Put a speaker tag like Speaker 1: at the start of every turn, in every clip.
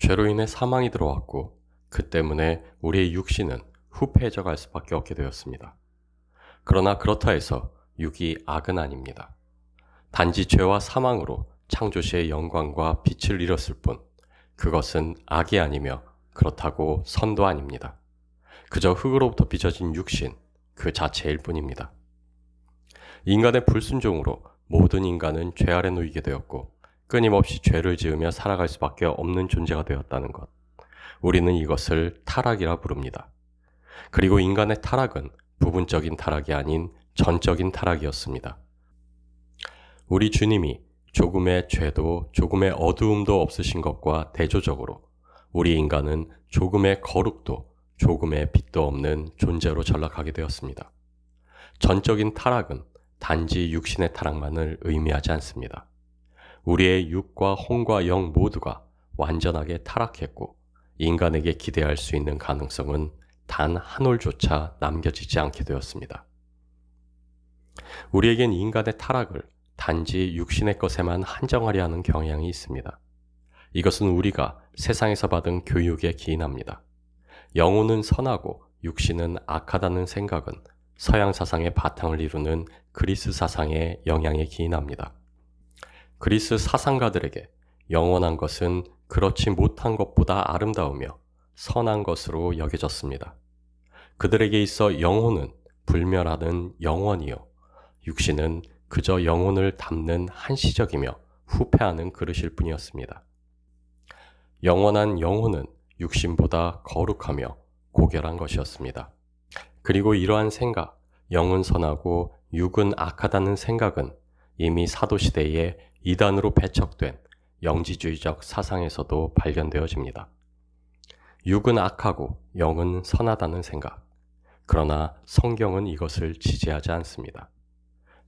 Speaker 1: 죄로 인해 사망이 들어왔고 그 때문에 우리의 육신은 후패해져 갈 수밖에 없게 되었습니다. 그러나 그렇다 해서 육이 악은 아닙니다. 단지 죄와 사망으로 창조시의 영광과 빛을 잃었을 뿐 그것은 악이 아니며 그렇다고 선도 아닙니다. 그저 흙으로부터 빚어진 육신 그 자체일 뿐입니다. 인간의 불순종으로 모든 인간은 죄 아래 놓이게 되었고 끊임없이 죄를 지으며 살아갈 수밖에 없는 존재가 되었다는 것. 우리는 이것을 타락이라 부릅니다. 그리고 인간의 타락은 부분적인 타락이 아닌 전적인 타락이었습니다. 우리 주님이 조금의 죄도 조금의 어두움도 없으신 것과 대조적으로 우리 인간은 조금의 거룩도 조금의 빛도 없는 존재로 전락하게 되었습니다. 전적인 타락은 단지 육신의 타락만을 의미하지 않습니다. 우리의 육과 혼과 영 모두가 완전하게 타락했고 인간에게 기대할 수 있는 가능성은 단 한 올조차 남겨지지 않게 되었습니다. 우리에겐 인간의 타락을 단지 육신의 것에만 한정하려 하는 경향이 있습니다. 이것은 우리가 세상에서 받은 교육에 기인합니다. 영혼은 선하고 육신은 악하다는 생각은 서양 사상의 바탕을 이루는 그리스 사상의 영향에 기인합니다. 그리스 사상가들에게 영원한 것은 그렇지 못한 것보다 아름다우며 선한 것으로 여겨졌습니다. 그들에게 있어 영혼은 불멸하는 영원이요 육신은 그저 영혼을 담는 한시적이며 후패하는 그릇일 뿐이었습니다. 영원한 영혼은 육신보다 거룩하며 고결한 것이었습니다. 그리고 이러한 생각, 영은 선하고 육은 악하다는 생각은 이미 사도시대에 이단으로 배척된 영지주의적 사상에서도 발견되어집니다. 육은 악하고 영은 선하다는 생각. 그러나 성경은 이것을 지지하지 않습니다.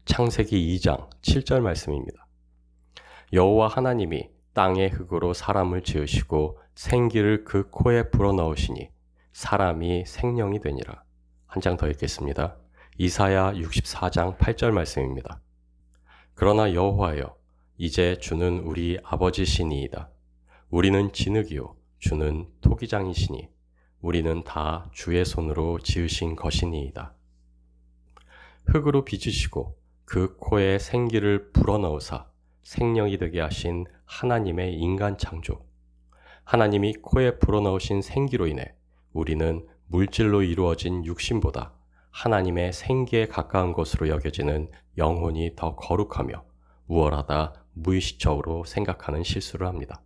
Speaker 1: 창세기 2장 7절 말씀입니다. 여호와 하나님이 땅의 흙으로 사람을 지으시고 생기를 그 코에 불어넣으시니 사람이 생령이 되니라. 한 장 더 읽겠습니다. 이사야 64장 8절 말씀입니다. 그러나 여호와여 이제 주는 우리 아버지시니이다. 우리는 진흙이요 주는 토기장이시니 우리는 다 주의 손으로 지으신 것이니이다. 흙으로 빚으시고 그 코에 생기를 불어넣으사 생령이 되게 하신 하나님의 인간 창조. 하나님이 코에 불어넣으신 생기로 인해 우리는 물질로 이루어진 육신보다 하나님의 생기에 가까운 것으로 여겨지는 영혼이 더 거룩하며 우월하다 무의식적으로 생각하는 실수를 합니다.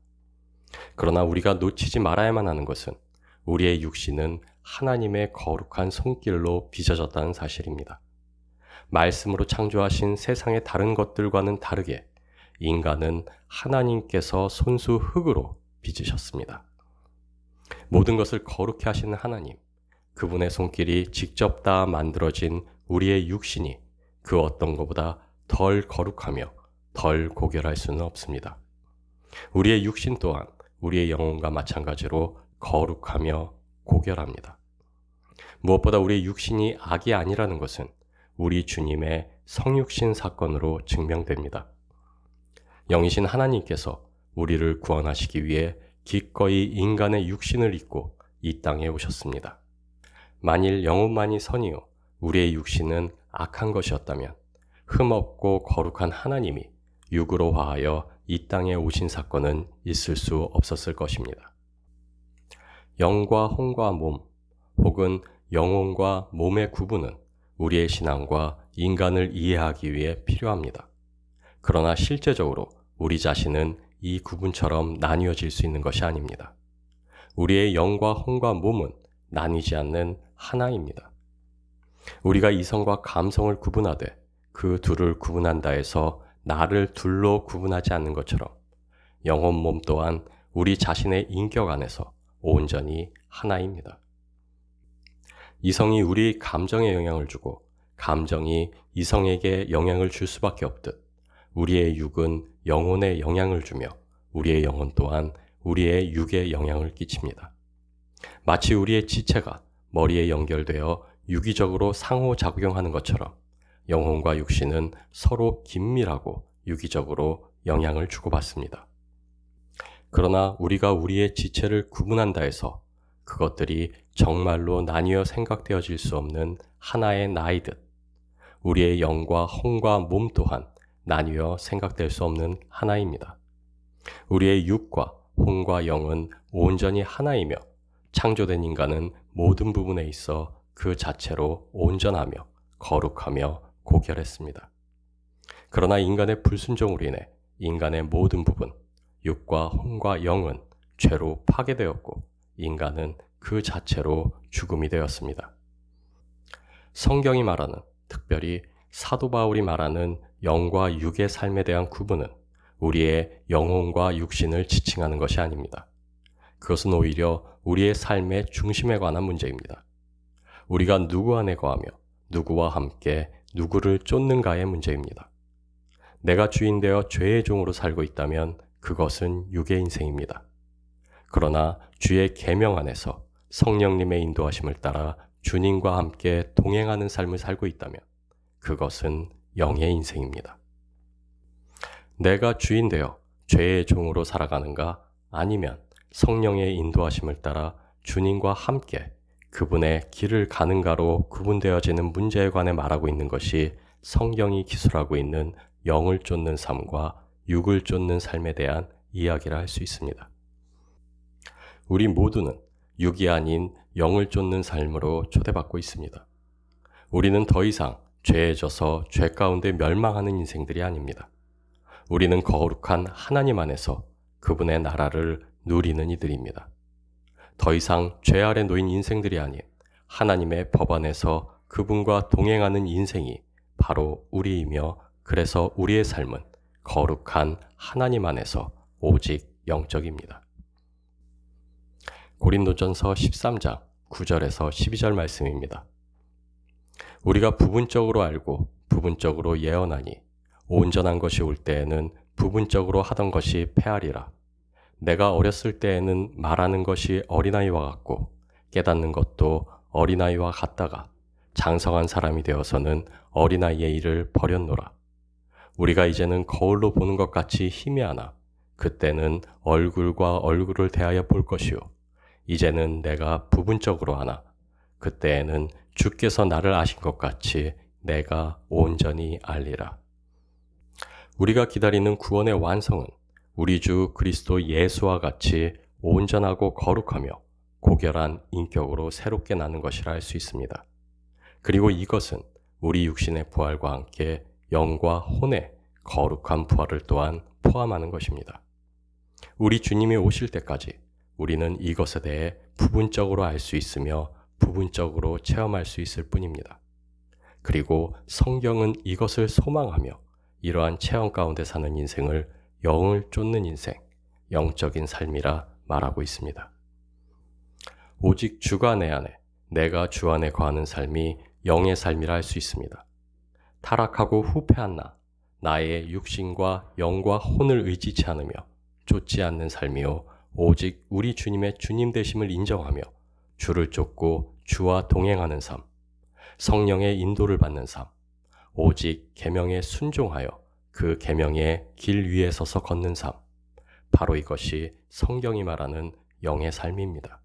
Speaker 1: 그러나 우리가 놓치지 말아야만 하는 것은 우리의 육신은 하나님의 거룩한 손길로 빚어졌다는 사실입니다. 말씀으로 창조하신 세상의 다른 것들과는 다르게 인간은 하나님께서 손수 흙으로 빚으셨습니다. 모든 것을 거룩히 하시는 하나님, 그분의 손길이 직접 다 만들어진 우리의 육신이 그 어떤 것보다 덜 거룩하며 덜 고결할 수는 없습니다. 우리의 육신 또한 우리의 영혼과 마찬가지로 거룩하며 고결합니다. 무엇보다 우리의 육신이 악이 아니라는 것은 우리 주님의 성육신 사건으로 증명됩니다. 영이신 하나님께서 우리를 구원하시기 위해 기꺼이 인간의 육신을 입고 이 땅에 오셨습니다. 만일 영혼만이 선이요 우리의 육신은 악한 것이었다면 흠없고 거룩한 하나님이 육으로 화하여 이 땅에 오신 사건은 있을 수 없었을 것입니다. 영과 혼과 몸 혹은 영혼과 몸의 구분은 우리의 신앙과 인간을 이해하기 위해 필요합니다. 그러나 실제적으로 우리 자신은 이 구분처럼 나뉘어질 수 있는 것이 아닙니다. 우리의 영과 혼과 몸은 나뉘지 않는 하나입니다. 우리가 이성과 감성을 구분하되 그 둘을 구분한다 해서 나를 둘로 구분하지 않는 것처럼 영혼 몸 또한 우리 자신의 인격 안에서 온전히 하나입니다. 이성이 우리 감정에 영향을 주고 감정이 이성에게 영향을 줄 수밖에 없듯 우리의 육은 영혼에 영향을 주며 우리의 영혼 또한 우리의 육에 영향을 끼칩니다. 마치 우리의 지체가 머리에 연결되어 유기적으로 상호작용하는 것처럼 영혼과 육신은 서로 긴밀하고 유기적으로 영향을 주고받습니다. 그러나 우리가 우리의 지체를 구분한다 해서 그것들이 정말로 나뉘어 생각되어질 수 없는 하나의 나이듯 우리의 영과 혼과 몸 또한 나뉘어 생각될 수 없는 하나입니다. 우리의 육과 혼과 영은 온전히 하나이며 창조된 인간은 모든 부분에 있어 그 자체로 온전하며 거룩하며 고결했습니다. 그러나 인간의 불순종으로 인해 인간의 모든 부분, 육과 혼과 영은 죄로 파괴되었고 인간은 그 자체로 죽음이 되었습니다. 성경이 말하는, 특별히 사도 바울이 말하는 영과 육의 삶에 대한 구분은 우리의 영혼과 육신을 지칭하는 것이 아닙니다. 그것은 오히려 우리의 삶의 중심에 관한 문제입니다. 우리가 누구 안에 거하며 누구와 함께 누구를 쫓는가의 문제입니다. 내가 주인 되어 죄의 종으로 살고 있다면 그것은 육의 인생입니다. 그러나 주의 계명 안에서 성령님의 인도하심을 따라 주님과 함께 동행하는 삶을 살고 있다면 그것은 영의 인생입니다. 내가 주인 되어 죄의 종으로 살아가는가 아니면 성령의 인도하심을 따라 주님과 함께 그분의 길을 가는가로 구분되어지는 문제에 관해 말하고 있는 것이 성경이 기술하고 있는 영을 쫓는 삶과 육을 쫓는 삶에 대한 이야기를 할 수 있습니다. 우리 모두는 육이 아닌 영을 쫓는 삶으로 초대받고 있습니다. 우리는 더 이상 죄에 져서 죄 가운데 멸망하는 인생들이 아닙니다. 우리는 거룩한 하나님 안에서 그분의 나라를 누리는 이들입니다. 더 이상 죄 아래 놓인 인생들이 아닌 하나님의 법 안에서 그분과 동행하는 인생이 바로 우리이며 그래서 우리의 삶은 거룩한 하나님 안에서 오직 영적입니다. 고린도전서 13장 9절에서 12절 말씀입니다. 우리가 부분적으로 알고 부분적으로 예언하니 온전한 것이 올 때에는 부분적으로 하던 것이 패하리라. 내가 어렸을 때에는 말하는 것이 어린아이와 같고 깨닫는 것도 어린아이와 같다가 장성한 사람이 되어서는 어린아이의 일을 버렸노라. 우리가 이제는 거울로 보는 것 같이 희미하나 그때는 얼굴과 얼굴을 대하여 볼 것이요. 이제는 내가 부분적으로 하나 그때에는 주께서 나를 아신 것 같이 내가 온전히 알리라. 우리가 기다리는 구원의 완성은 우리 주 그리스도 예수와 같이 온전하고 거룩하며 고결한 인격으로 새롭게 나는 것이라 할 수 있습니다. 그리고 이것은 우리 육신의 부활과 함께 영과 혼의 거룩한 부활을 또한 포함하는 것입니다. 우리 주님이 오실 때까지 우리는 이것에 대해 부분적으로 알 수 있으며 부분적으로 체험할 수 있을 뿐입니다. 그리고 성경은 이것을 소망하며 이러한 체험 가운데 사는 인생을 영을 쫓는 인생, 영적인 삶이라 말하고 있습니다. 오직 주가 내 안에, 내가 주 안에 거하는 삶이 영의 삶이라 할 수 있습니다. 타락하고 후패한 나의 육신과 영과 혼을 의지치 않으며 쫓지 않는 삶이요. 오직 우리 주님의 주님 되심을 인정하며 주를 쫓고 주와 동행하는 삶, 성령의 인도를 받는 삶, 오직 계명에 순종하여 그 계명의 길 위에 서서 걷는 삶, 바로 이것이 성경이 말하는 영의 삶입니다.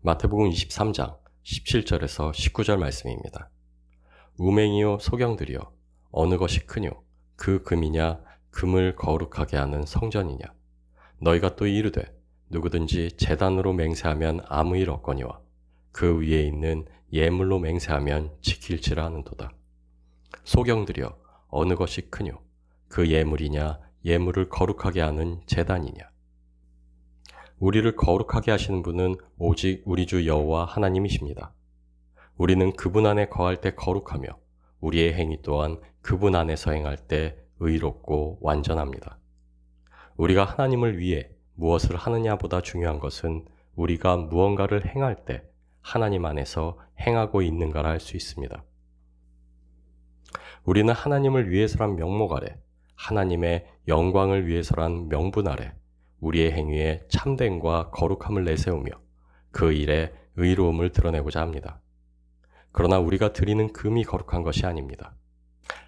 Speaker 1: 마태복음 23장 17절에서 19절 말씀입니다. 우맹이요 소경들이여 어느 것이 크뇨 그 금이냐 금을 거룩하게 하는 성전이냐 너희가 또 이르되 누구든지 제단으로 맹세하면 아무 일 없거니와 그 위에 있는 예물로 맹세하면 지킬지라 하는도다. 소경들이여 어느 것이 크뇨 그 예물이냐 예물을 거룩하게 하는 제단이냐. 우리를 거룩하게 하시는 분은 오직 우리 주 여호와 하나님이십니다. 우리는 그분 안에 거할 때 거룩하며 우리의 행위 또한 그분 안에서 행할 때 의롭고 완전합니다. 우리가 하나님을 위해 무엇을 하느냐보다 중요한 것은 우리가 무언가를 행할 때 하나님 안에서 행하고 있는가라 할 수 있습니다. 우리는 하나님을 위해서란 명목 아래, 하나님의 영광을 위해서란 명분 아래 우리의 행위에 참됨과 거룩함을 내세우며 그 일에 의로움을 드러내고자 합니다. 그러나 우리가 드리는 금이 거룩한 것이 아닙니다.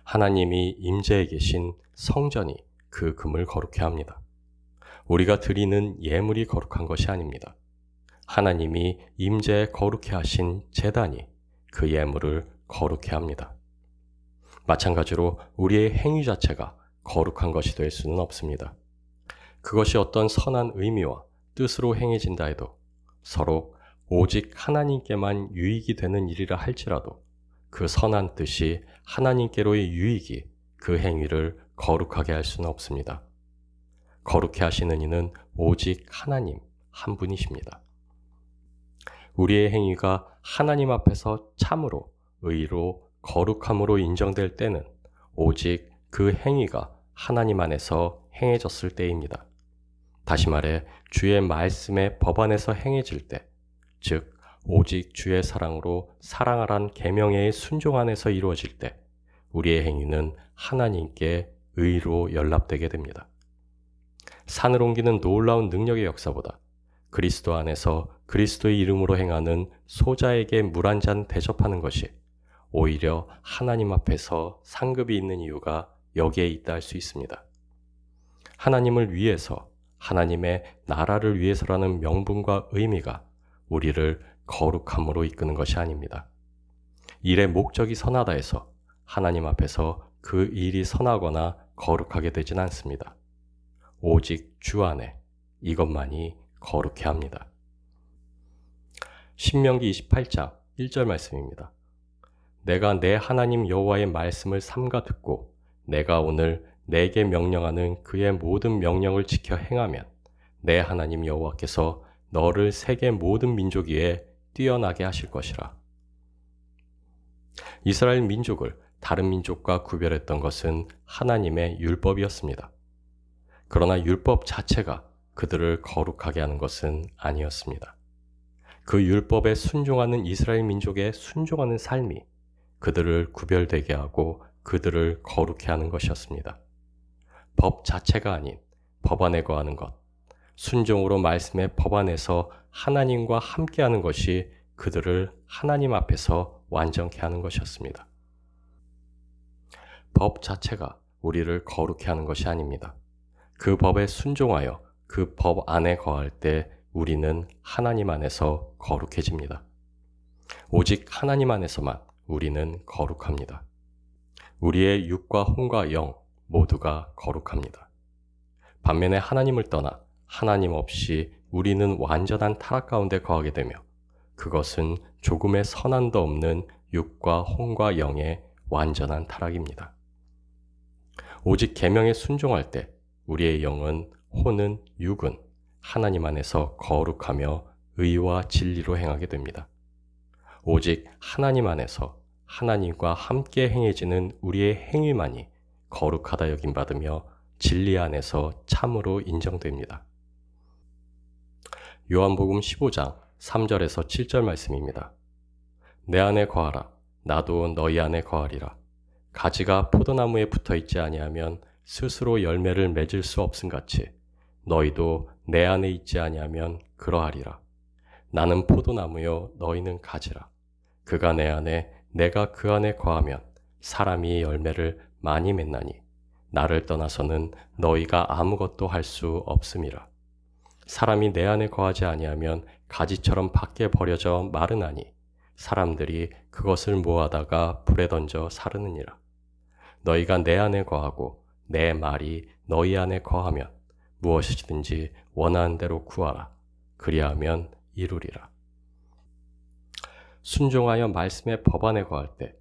Speaker 1: 하나님이 임재해 계신 성전이 그 금을 거룩해 합니다. 우리가 드리는 예물이 거룩한 것이 아닙니다. 하나님이 임재에 거룩해 하신 제단이 그 예물을 거룩해 합니다. 마찬가지로 우리의 행위 자체가 거룩한 것이 될 수는 없습니다. 그것이 어떤 선한 의미와 뜻으로 행해진다 해도 서로 오직 하나님께만 유익이 되는 일이라 할지라도 그 선한 뜻이 하나님께로의 유익이 그 행위를 거룩하게 할 수는 없습니다. 거룩해 하시는 이는 오직 하나님 한 분이십니다. 우리의 행위가 하나님 앞에서 참으로 의로 거룩함으로 인정될 때는 오직 그 행위가 하나님 안에서 행해졌을 때입니다. 다시 말해 주의 말씀의 법 안에서 행해질 때, 즉 오직 주의 사랑으로 사랑하란 계명의 순종 안에서 이루어질 때 우리의 행위는 하나님께 의로 연락되게 됩니다. 산을 옮기는 놀라운 능력의 역사보다 그리스도 안에서 그리스도의 이름으로 행하는 소자에게 물 한 잔 대접하는 것이 오히려 하나님 앞에서 상급이 있는 이유가 여기에 있다 할 수 있습니다. 하나님을 위해서, 하나님의 나라를 위해서라는 명분과 의미가 우리를 거룩함으로 이끄는 것이 아닙니다. 일의 목적이 선하다 해서 하나님 앞에서 그 일이 선하거나 거룩하게 되진 않습니다. 오직 주 안에 이것만이 거룩해 합니다. 신명기 28장 1절 말씀입니다. 내가 내 하나님 여호와의 말씀을 삼가 듣고 내가 오늘 내게 명령하는 그의 모든 명령을 지켜 행하면 내 하나님 여호와께서 너를 세계 모든 민족 위에 뛰어나게 하실 것이라. 이스라엘 민족을 다른 민족과 구별했던 것은 하나님의 율법이었습니다. 그러나 율법 자체가 그들을 거룩하게 하는 것은 아니었습니다. 그 율법에 순종하는 이스라엘 민족의 순종하는 삶이 그들을 구별되게 하고 그들을 거룩해 하는 것이었습니다. 법 자체가 아닌 법 안에 거하는 것, 순종으로 말씀의 법 안에서 하나님과 함께하는 것이 그들을 하나님 앞에서 완전케 하는 것이었습니다. 법 자체가 우리를 거룩해 하는 것이 아닙니다. 그 법에 순종하여 그 법 안에 거할 때 우리는 하나님 안에서 거룩해집니다. 오직 하나님 안에서만 우리는 거룩합니다. 우리의 육과 혼과 영 모두가 거룩합니다. 반면에 하나님을 떠나 하나님 없이 우리는 완전한 타락 가운데 거하게 되며 그것은 조금의 선한도 없는 육과 혼과 영의 완전한 타락입니다. 오직 계명에 순종할 때 우리의 영은, 혼은, 육은 하나님 안에서 거룩하며 의와 진리로 행하게 됩니다. 오직 하나님 안에서 하나님과 함께 행해지는 우리의 행위만이 거룩하다 여김받으며 진리 안에서 참으로 인정됩니다. 요한복음 15장 3절에서 7절 말씀입니다. 내 안에 거하라. 나도 너희 안에 거하리라. 가지가 포도나무에 붙어 있지 아니하면 스스로 열매를 맺을 수 없음같이 너희도 내 안에 있지 아니하면 그러하리라. 나는 포도나무요 너희는 가지라. 그가 내 안에 내가 그 안에 거하면 사람이 열매를 많이 맺나니 나를 떠나서는 너희가 아무것도 할 수 없음이라. 사람이 내 안에 거하지 아니하면 가지처럼 밖에 버려져 마르나니 사람들이 그것을 모아다가 불에 던져 사르느니라. 너희가 내 안에 거하고 내 말이 너희 안에 거하면 무엇이든지 원하는 대로 구하라. 그리하면 이루리라. 순종하여 말씀의 법 안에 거할 때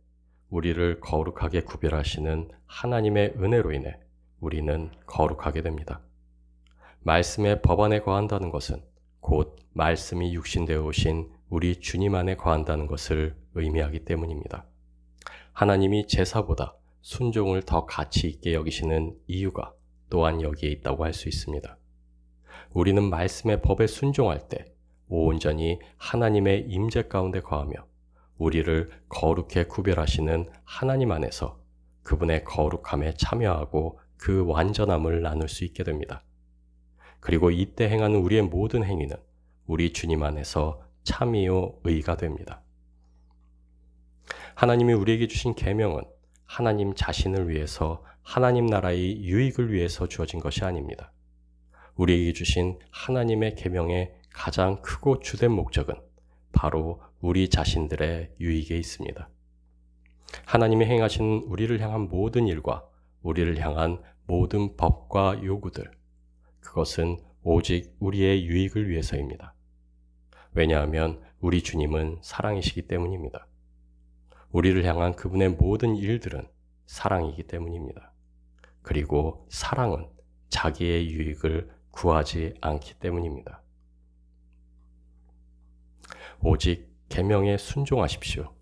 Speaker 1: 우리를 거룩하게 구별하시는 하나님의 은혜로 인해 우리는 거룩하게 됩니다. 말씀의 법 안에 거한다는 것은 곧 말씀이 육신되어 오신 우리 주님 안에 거한다는 것을 의미하기 때문입니다. 하나님이 제사보다 순종을 더 가치 있게 여기시는 이유가 또한 여기에 있다고 할 수 있습니다. 우리는 말씀의 법에 순종할 때 온전히 하나님의 임재 가운데 거하며 우리를 거룩해 구별하시는 하나님 안에서 그분의 거룩함에 참여하고 그 완전함을 나눌 수 있게 됩니다. 그리고 이때 행하는 우리의 모든 행위는 우리 주님 안에서 참이요 의가 됩니다. 하나님이 우리에게 주신 계명은 하나님 자신을 위해서 하나님 나라의 유익을 위해서 주어진 것이 아닙니다. 우리에게 주신 하나님의 계명의 가장 크고 주된 목적은 바로 우리 자신들의 유익에 있습니다. 하나님이 행하신 우리를 향한 모든 일과 우리를 향한 모든 법과 요구들, 그것은 오직 우리의 유익을 위해서입니다. 왜냐하면 우리 주님은 사랑이시기 때문입니다. 우리를 향한 그분의 모든 일들은 사랑이기 때문입니다. 그리고 사랑은 자기의 유익을 구하지 않기 때문입니다. 오직 계명에 순종하십시오.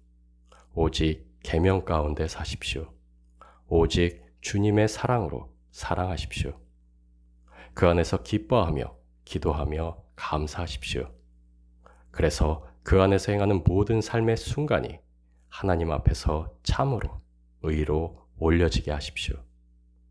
Speaker 1: 오직 계명 가운데 사십시오. 오직 주님의 사랑으로 사랑하십시오. 그 안에서 기뻐하며 기도하며 감사하십시오. 그래서 그 안에서 행하는 모든 삶의 순간이 하나님 앞에서 참으로 의로 올려지게 하십시오.